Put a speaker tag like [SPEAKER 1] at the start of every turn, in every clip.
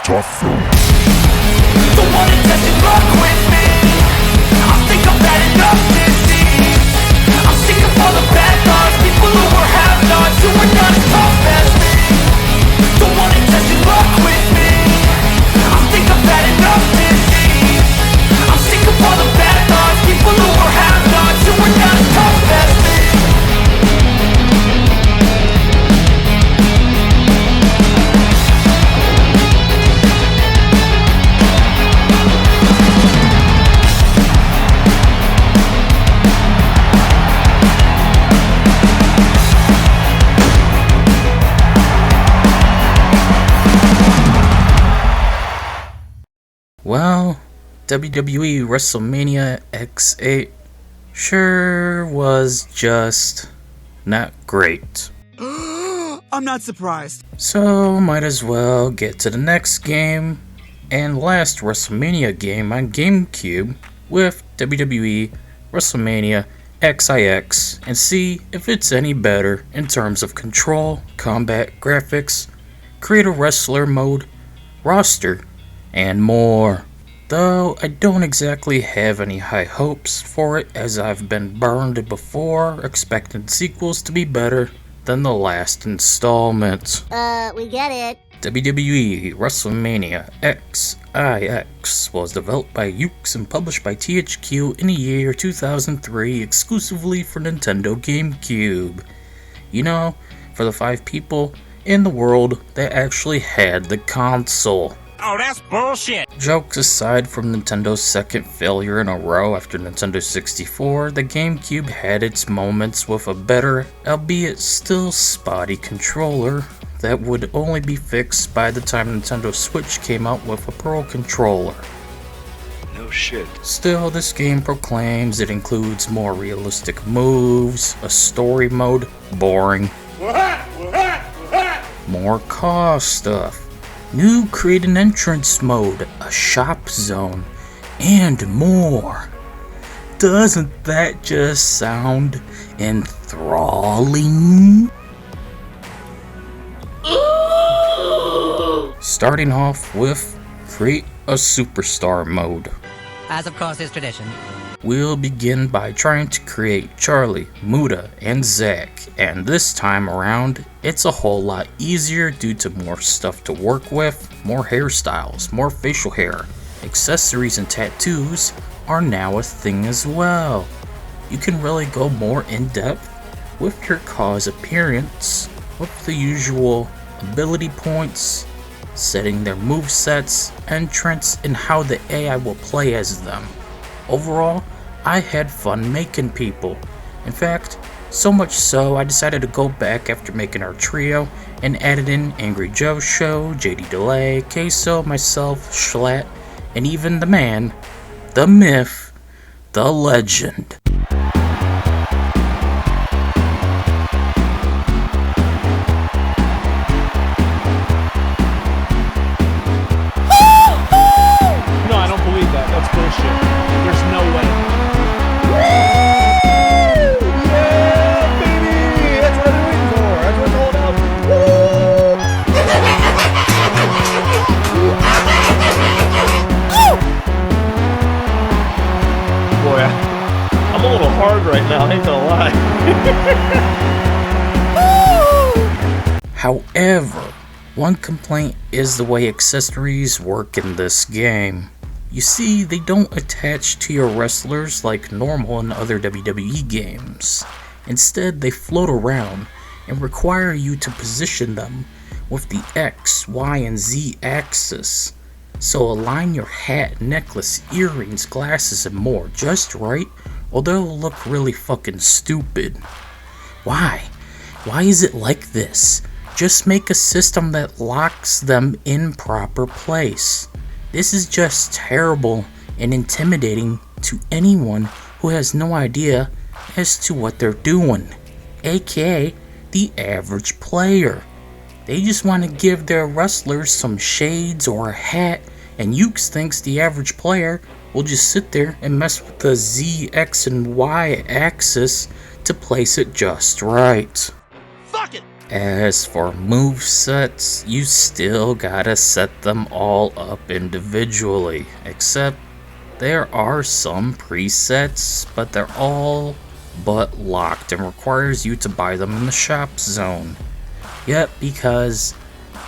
[SPEAKER 1] tough though.
[SPEAKER 2] Don't wanna test your luck with me. I think I've had enough disease. I'm sick of all the bad thoughts, people who were have-nots, who are not as tough as me. Don't wanna test your luck with me. I think I've had enough disease. I'm sick of all the bad thoughts, people who were have-nots, who are not as tough as me.
[SPEAKER 3] Well, WWE WrestleMania X8 sure was just not great.
[SPEAKER 4] I'm not surprised.
[SPEAKER 3] So might as well get to the next game and last WrestleMania game on Gamecube with WWE WrestleMania XIX and see if it's any better in terms of control, combat graphics, create a wrestler mode, roster, and more. Though I don't exactly have any high hopes for it, as I've been burned before expecting sequels to be better than the last installment.
[SPEAKER 5] We get it.
[SPEAKER 3] WWE WrestleMania X8 was developed by Ukes and published by THQ in the year 2003 exclusively for Nintendo GameCube. You know, for the 5 people in the world that actually had the console.
[SPEAKER 2] Oh, that's bullshit.
[SPEAKER 3] Jokes aside from Nintendo's second failure in a row after Nintendo 64, the GameCube had its moments with a better, albeit still spotty controller that would only be fixed by the time Nintendo Switch came out with a Pro controller.
[SPEAKER 1] No shit.
[SPEAKER 3] Still, this game proclaims it includes more realistic moves, a story mode, boring, more cost stuff, new create an entrance mode, a shop zone, and more. Doesn't that just sound enthralling? Starting off with create a superstar mode.
[SPEAKER 6] As of course is tradition.
[SPEAKER 3] We'll begin by trying to create Charlie, Muta, and Zack, and this time around, it's a whole lot easier due to more stuff to work with, more hairstyles, more facial hair. Accessories and tattoos are now a thing as well. You can really go more in depth with your cause appearance, with the usual ability points, setting their movesets, entrance, and how the AI will play as them. Overall, I had fun making people. In fact, so much so I decided to go back after making our trio and added in Angry Joe Show, JD Delay, Queso, myself, Schlatt, and even the man, the myth, the legend.
[SPEAKER 7] No, I don't believe that. That's bullshit. There's no way. Yeah, baby! That's what I'm waiting for. That's what it's all about. Boy, I'm a little hard right now. I ain't gonna lie.
[SPEAKER 3] However, one complaint is the way accessories work in this game. You see, they don't attach to your wrestlers like normal in other WWE games. Instead, they float around and require you to position them with the X, Y, and Z axis. So align your hat, necklace, earrings, glasses, and more just right, or they'll look really fucking stupid. Why? Why is it like this? Just make a system that locks them in proper place. This is just terrible and intimidating to anyone who has no idea as to what they're doing, aka the average player. They just want to give their wrestlers some shades or a hat, and Ukes thinks the average player will just sit there and mess with the Z, X, and Y axis to place it just right.
[SPEAKER 2] Fuck it!
[SPEAKER 3] As for movesets, you still gotta set them all up individually, except there are some presets, but they're all but locked and requires you to buy them in the Shopzone. Yep, because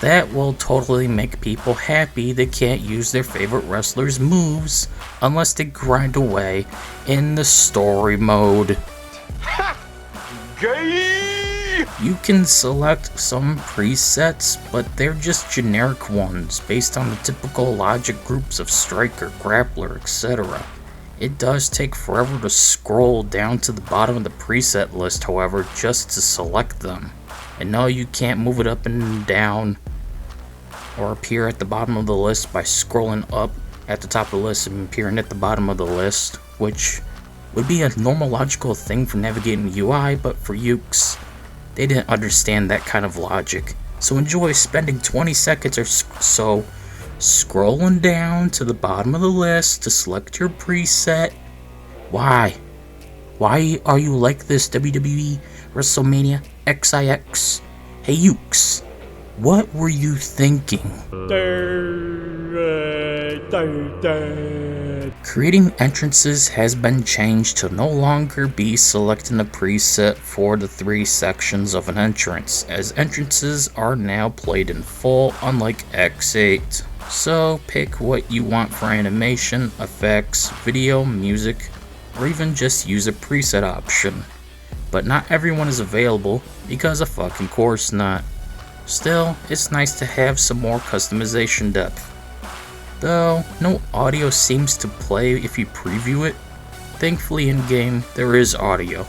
[SPEAKER 3] that will totally make people happy they can't use their favorite wrestlers' moves unless they grind away in the story mode. You can select some presets, but they're just generic ones based on the typical logic groups of striker, grappler, etc. It does take forever to scroll down to the bottom of the preset list, however, just to select them. And no, you can't move it up and down or appear at the bottom of the list by scrolling up at the top of the list and appearing at the bottom of the list, which would be a normal logical thing for navigating the UI, but for Ukes, they didn't understand that kind of logic. So enjoy spending 20 seconds or so scrolling down to the bottom of the list to select your preset. Why? Why are you like this, WWE WrestleMania X8? Hey Ukes, what were you thinking? Creating entrances has been changed to no longer be selecting a preset for the 3 sections of an entrance, as entrances are now played in full, unlike X8. So pick what you want for animation, effects, video, music, or even just use a preset option. But not everyone is available, because of fucking course not. Still, it's nice to have some more customization depth. Though, no audio seems to play if you preview it. Thankfully in-game, there is audio.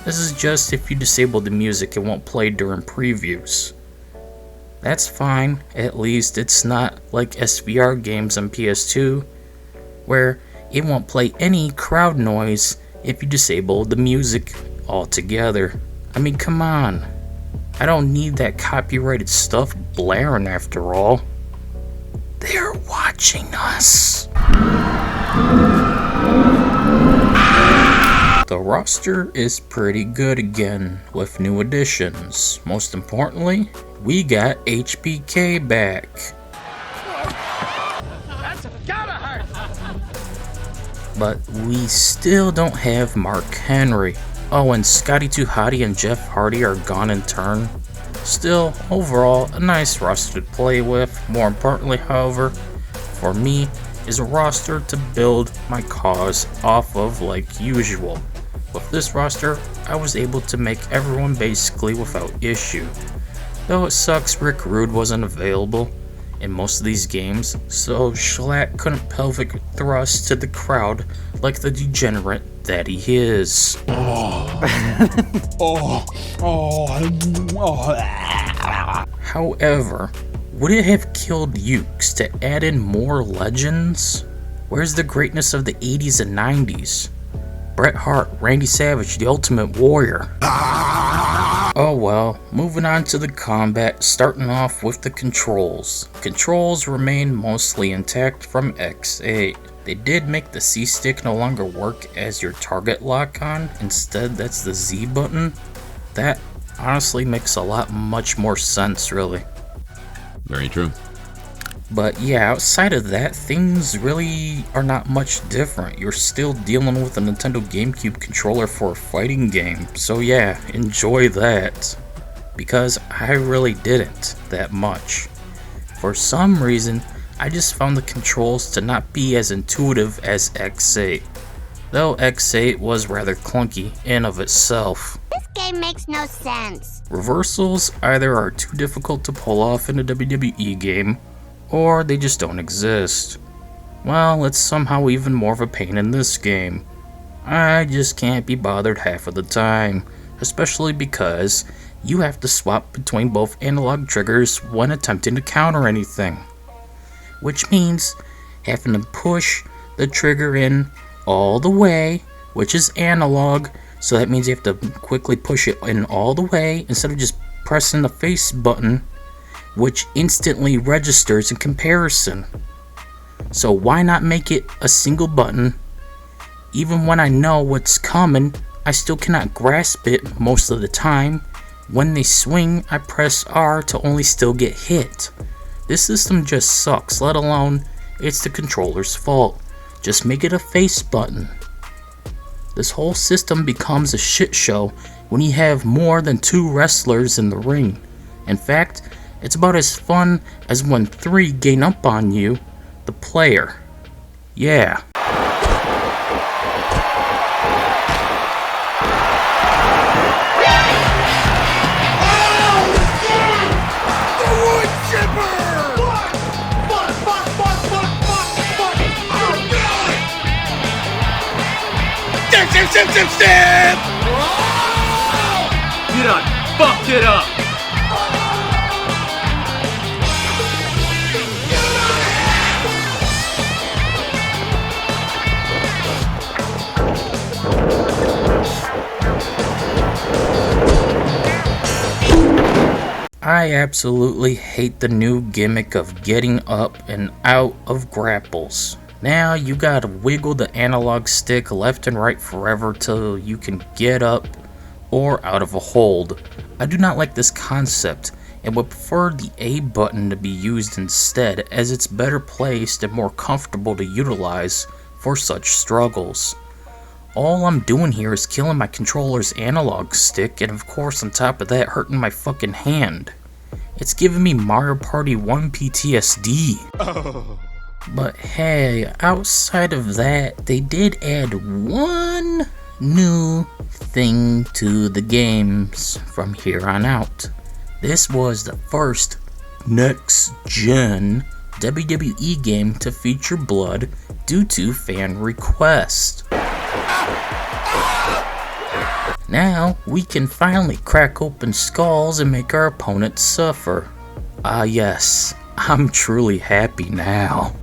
[SPEAKER 3] This is just if you disable the music, it won't play during previews. That's fine, at least it's not like SVR games on PS2, where it won't play any crowd noise if you disable the music altogether. I mean, come on. I don't need that copyrighted stuff blaring after all. They're watching us. The roster is pretty good again, with new additions. Most importantly, we got HBK back.
[SPEAKER 2] That's gotta hurt.
[SPEAKER 3] But we still don't have Mark Henry. Oh, and Scotty 2 Hotty and Jeff Hardy are gone in turn. Still, overall, a nice roster to play with. More importantly, however, for me, is a roster to build my cause off of like usual. With this roster, I was able to make everyone basically without issue. Though it sucks Rick Rude wasn't available in most of these games, so Schlatt couldn't pelvic thrust to the crowd like the degenerate that he is. However, would it have killed Ukes to add in more legends? Where's the greatness of the 80s and 90s? Bret Hart, Randy Savage, the Ultimate Warrior. Oh well, moving on to the combat, starting off with the controls. Controls remain mostly intact from X8. They did make the C-stick no longer work as your target lock-on, instead that's the Z button. That honestly makes a lot much more sense, really.
[SPEAKER 5] Very true.
[SPEAKER 3] But yeah, outside of that, things really are not much different. You're still dealing with a Nintendo Gamecube controller for a fighting game, so yeah, enjoy that. Because I really didn't that much. For some reason, I just found the controls to not be as intuitive as X8. Though X8 was rather clunky in of itself.
[SPEAKER 8] This game makes no sense.
[SPEAKER 3] Reversals either are too difficult to pull off in a WWE game, or they just don't exist. Well, it's somehow even more of a pain in this game. I just can't be bothered half of the time, especially because you have to swap between both analog triggers when attempting to counter anything. Which means having to push the trigger in all the way, which is analog, so that means you have to quickly push it in all the way instead of just pressing the face button, which instantly registers in comparison. So why not make it a single button? Even when I know what's coming, I still cannot grasp it most of the time, When they swing, I press R to only still get hit. This system just sucks, let alone it's the controller's fault. Just make it a face button. This whole system becomes a shit show when you have more than 2 wrestlers in the ring. In fact, it's about as fun as when 3 gain up on you, the player. Yeah.
[SPEAKER 7] Step! You done fucked it up!
[SPEAKER 3] I absolutely hate the new gimmick of getting up and out of grapples. Now you gotta wiggle the analog stick left and right forever till you can get up or out of a hold. I do not like this concept and would prefer the A button to be used instead, as it's better placed and more comfortable to utilize for such struggles. All I'm doing here is killing my controller's analog stick, and of course on top of that hurting my fucking hand. It's giving me Mario Party 1 PTSD. Oh. But hey, outside of that, they did add one new thing to the games from here on out. This was the first next-gen WWE game to feature blood due to fan request. Now, we can finally crack open skulls and make our opponents suffer. Ah yes, I'm truly happy now.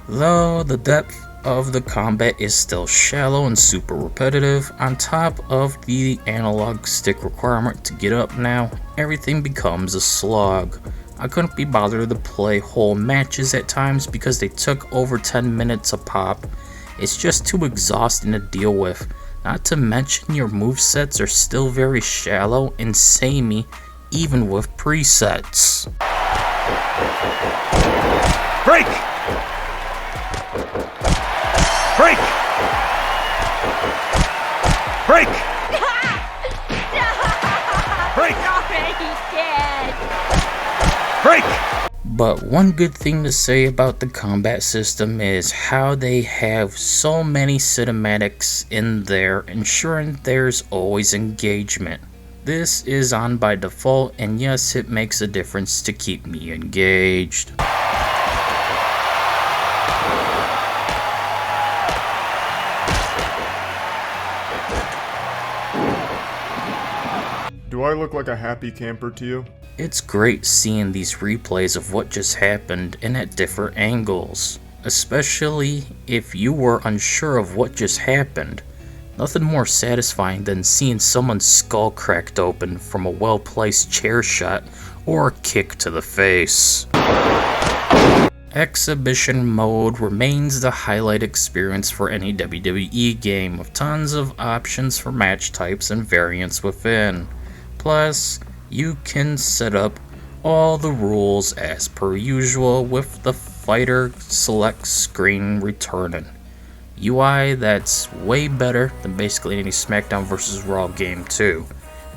[SPEAKER 3] Though the depth of the combat is still shallow and super repetitive, on top of the analog stick requirement to get up now, everything becomes a slog. I couldn't be bothered to play whole matches at times because they took over 10 minutes a pop. It's just too exhausting to deal with. Not to mention your movesets are still very shallow and samey even with presets.
[SPEAKER 7] Break! Break! Break! Break!
[SPEAKER 8] Already dead.
[SPEAKER 7] Break!
[SPEAKER 3] But one good thing to say about the combat system is how they have so many cinematics in there, ensuring there's always engagement. This is on by default, and yes, it makes a difference to keep me engaged.
[SPEAKER 9] Do I look like a happy camper to you?
[SPEAKER 3] It's great seeing these replays of what just happened and at different angles, especially if you were unsure of what just happened. Nothing more satisfying than seeing someone's skull cracked open from a well-placed chair shot or a kick to the face. Exhibition mode remains the highlight experience for any WWE game, with tons of options for match types and variants within. Plus, you can set up all the rules as per usual with the fighter select screen returning. UI that's way better than basically any SmackDown vs. Raw game too.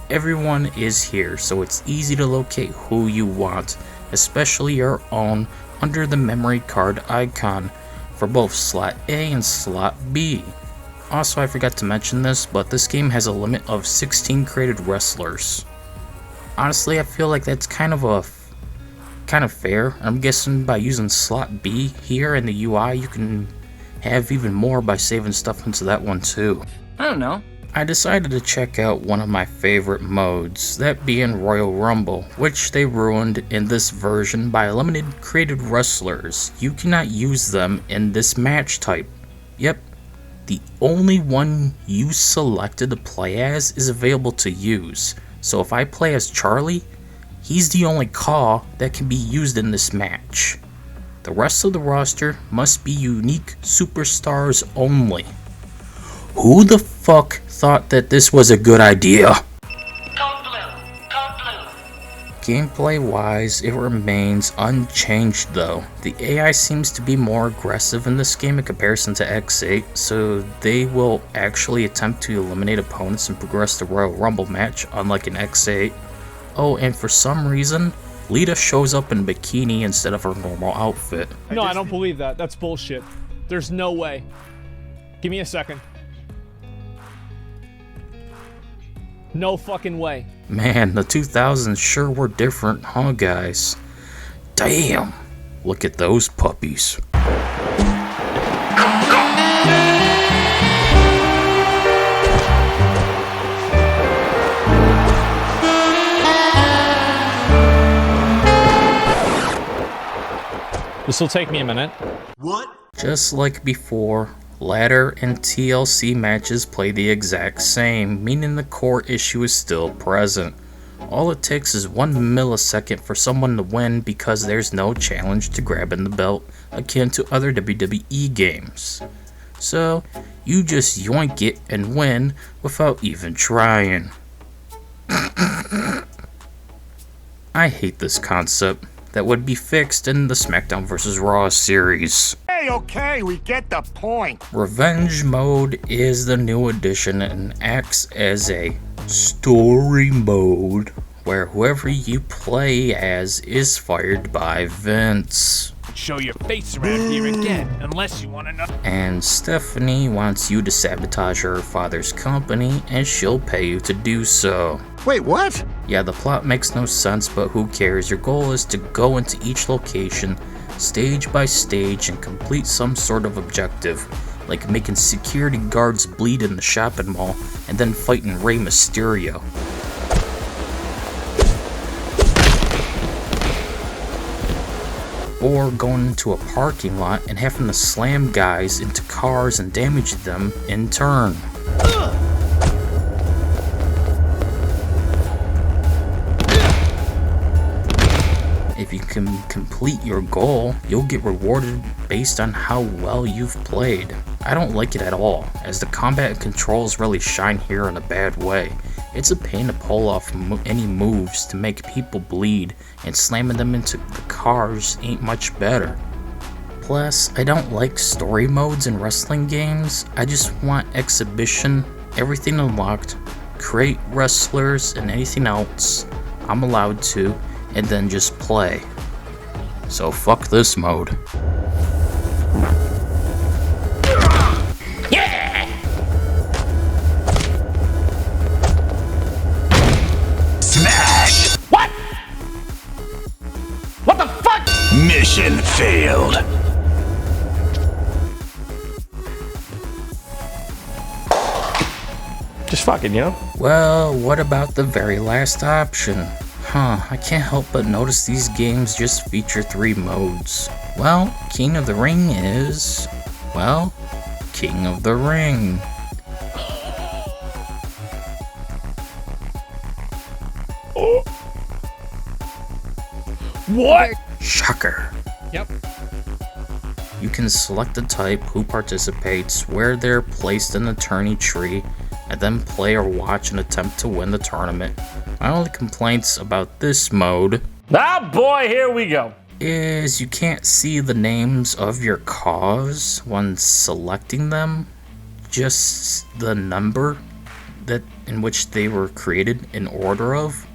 [SPEAKER 3] Everyone is here, so it's easy to locate who you want, especially your own, under the memory card icon for both slot A and slot B. Also, I forgot to mention this, but this game has a limit of 16 created wrestlers. Honestly, I feel like that's kind of fair. I'm guessing by using slot B here in the UI, you can have even more by saving stuff into that one too.
[SPEAKER 6] I don't know.
[SPEAKER 3] I decided to check out one of my favorite modes, that being Royal Rumble, which they ruined in this version by eliminating created wrestlers. You cannot use them in this match type. Yep, the only one you selected to play as is available to use. So if I play as Charlie, he's the only call that can be used in this match. The rest of the roster must be unique superstars only. Who the fuck thought that this was a good idea? Gameplay wise, it remains unchanged though. The AI seems to be more aggressive in this game in comparison to X8, so they will actually attempt to eliminate opponents and progress the Royal Rumble match, unlike in X8. Oh, and for some reason, Lita shows up in a bikini instead of her normal outfit.
[SPEAKER 7] No, I don't believe that. That's bullshit. There's no way. Give me a second. No fucking way.
[SPEAKER 3] Man, the 2000s sure were different, huh guys? Damn! Look at those puppies.
[SPEAKER 7] This will take me a minute.
[SPEAKER 4] What?
[SPEAKER 3] Just like before, ladder and TLC matches play the exact same, meaning the core issue is still present. All it takes is 1 millisecond for someone to win because there's no challenge to grabbing the belt akin to other WWE games. So, you just yoink it and win without even trying. I hate this concept that would be fixed in the SmackDown vs. Raw series.
[SPEAKER 10] Okay, we get the point.
[SPEAKER 3] Revenge mode is the new addition and acts as a story mode where whoever you play as is fired by Vince.
[SPEAKER 10] Show your face around here again, unless you want to know.
[SPEAKER 3] And Stephanie wants you to sabotage her father's company and she'll pay you to do so.
[SPEAKER 10] Wait, what?
[SPEAKER 3] Yeah, the plot makes no sense, but who cares? Your goal is to go into each location, stage by stage, and complete some sort of objective, like making security guards bleed in the shopping mall and then fighting Rey Mysterio. Or going into a parking lot and having to slam guys into cars and damage them in turn. If you can complete your goal, you'll get rewarded based on how well you've played. I don't like it at all, as the combat controls really shine here in a bad way. It's a pain to pull off any moves to make people bleed, and slamming them into the cars ain't much better. Plus, I don't like story modes in wrestling games. I just want exhibition, everything unlocked, create wrestlers and anything else I'm allowed to, and then just play. So fuck this mode.
[SPEAKER 10] Smash! What? What the fuck? Mission failed.
[SPEAKER 7] Just fucking, you know?
[SPEAKER 3] Well, what about the very last option? I can't help but notice these games just feature 3 modes. Well, King of the Ring is, well, King of the Ring.
[SPEAKER 7] Oh. What?
[SPEAKER 3] Shocker.
[SPEAKER 7] Yep.
[SPEAKER 3] You can select the type, who participates, where they're placed in the tourney tree, and then play or watch and attempt to win the tournament. My only complaints about this mode
[SPEAKER 7] Ah boy, here we go.
[SPEAKER 3] is you can't see the names of your cause when selecting them, just the number that in which they were created in order of.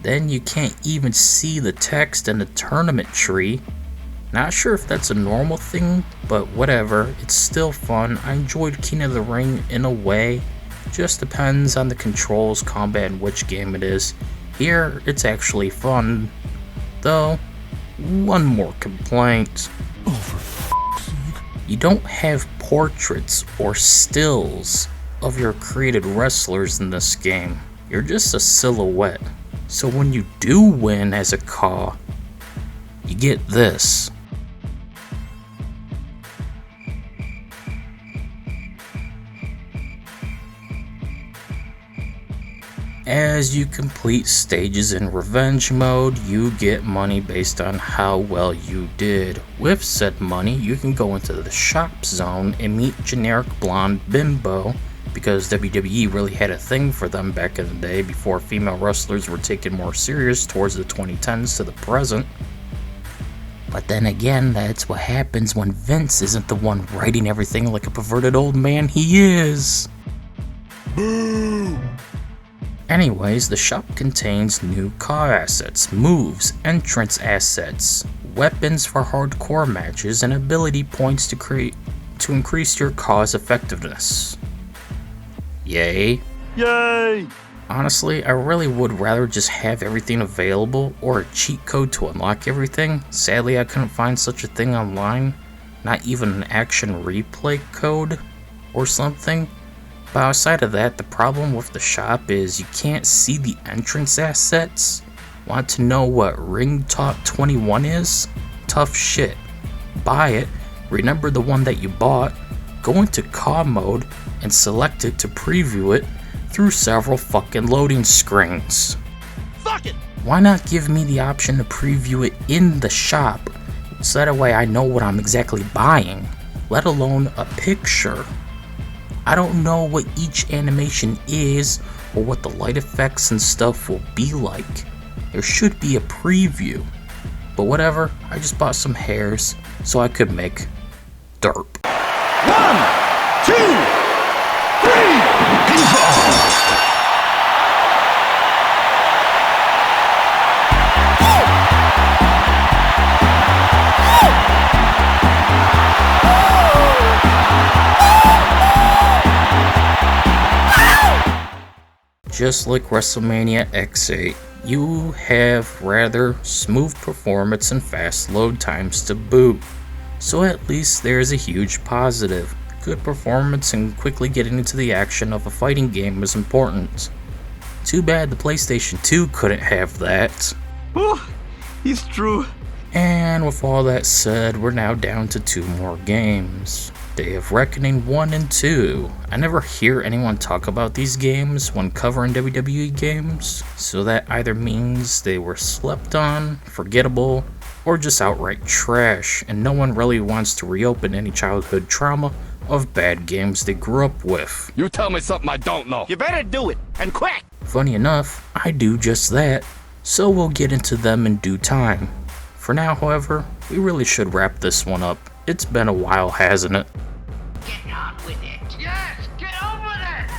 [SPEAKER 3] Then you can't even see the text in the tournament tree. Not sure if that's a normal thing, but whatever, it's still fun. I enjoyed King of the Ring in a way. Just depends on the controls, combat, and which game it is. Here, it's actually fun. Though, one more complaint. You don't have portraits or stills of your created wrestlers in this game. You're just a silhouette. So when you do win as a Caw, you get this. As you complete stages in revenge mode, you get money based on how well you did. With said money, you can go into the Shopzone and meet generic blonde bimbo, because WWE really had a thing for them back in the day before female wrestlers were taken more serious towards the 2010s to the present. But then again, that's what happens when Vince isn't the one writing everything like a perverted old man he is.
[SPEAKER 10] Boo!
[SPEAKER 3] Anyways, the shop contains new car assets, moves, entrance assets, weapons for hardcore matches, and ability points to increase your car's effectiveness. Yay.
[SPEAKER 10] Yay!
[SPEAKER 3] Honestly, I really would rather just have everything available or a cheat code to unlock everything. Sadly, I couldn't find such a thing online, not even an action replay code or something. But outside of that, the problem with the shop is you can't see the entrance assets. Want to know what Ring Talk 21 is? Tough shit. Buy it, remember the one that you bought, go into car mode, and select it to preview it through several fucking loading screens.
[SPEAKER 10] Fuck it!
[SPEAKER 3] Why not give me the option to preview it in the shop, so that way I know what I'm exactly buying, let alone a picture. I don't know what each animation is or what the light effects and stuff will be like. There should be a preview. But whatever, I just bought some hairs so I could make derp.
[SPEAKER 10] 1, 2, 3, evolve!
[SPEAKER 3] Just like WrestleMania X8, you have rather smooth performance and fast load times to boot. So at least there's a huge positive. Good performance and quickly getting into the action of a fighting game is important. Too bad the PlayStation 2 couldn't have that.
[SPEAKER 4] Oh, he's true.
[SPEAKER 3] And with all that said, we're now down to 2 more games. Day of Reckoning 1 and 2. I never hear anyone talk about these games when covering WWE games, so that either means they were slept on, forgettable, or just outright trash, and no one really wants to reopen any childhood trauma of bad games they grew up with.
[SPEAKER 10] You tell me something I don't know. You better do it, and quick!
[SPEAKER 3] Funny enough, I do just that, so we'll get into them in due time. For now, however, we really should wrap this one up. It's been a while, hasn't it?
[SPEAKER 2] Get on with it. Yes, get on with it.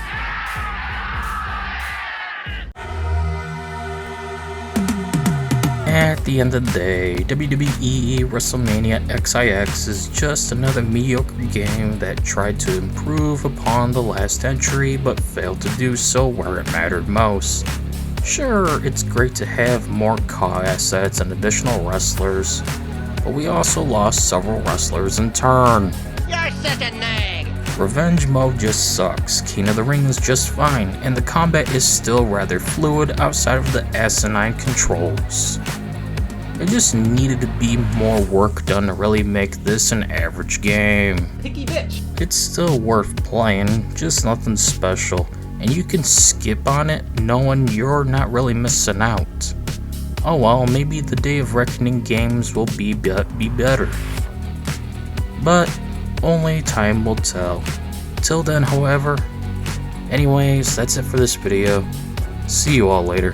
[SPEAKER 3] At the end of the day, WWE WrestleMania X8 is just another mediocre game that tried to improve upon the last entry but failed to do so where it mattered most. Sure, it's great to have more car assets and additional wrestlers, but we also lost several wrestlers in turn.
[SPEAKER 6] You're such a nag!
[SPEAKER 3] Revenge mode just sucks, King of the Ring is just fine, and the combat is still rather fluid outside of the asinine controls. There just needed to be more work done to really make this an average game.
[SPEAKER 7] Picky bitch.
[SPEAKER 3] It's still worth playing, just nothing special, and you can skip on it knowing you're not really missing out. Oh well, maybe the Day of Reckoning games will be better. But only time will tell. Till then, however, anyways, that's it for this video. See you all later.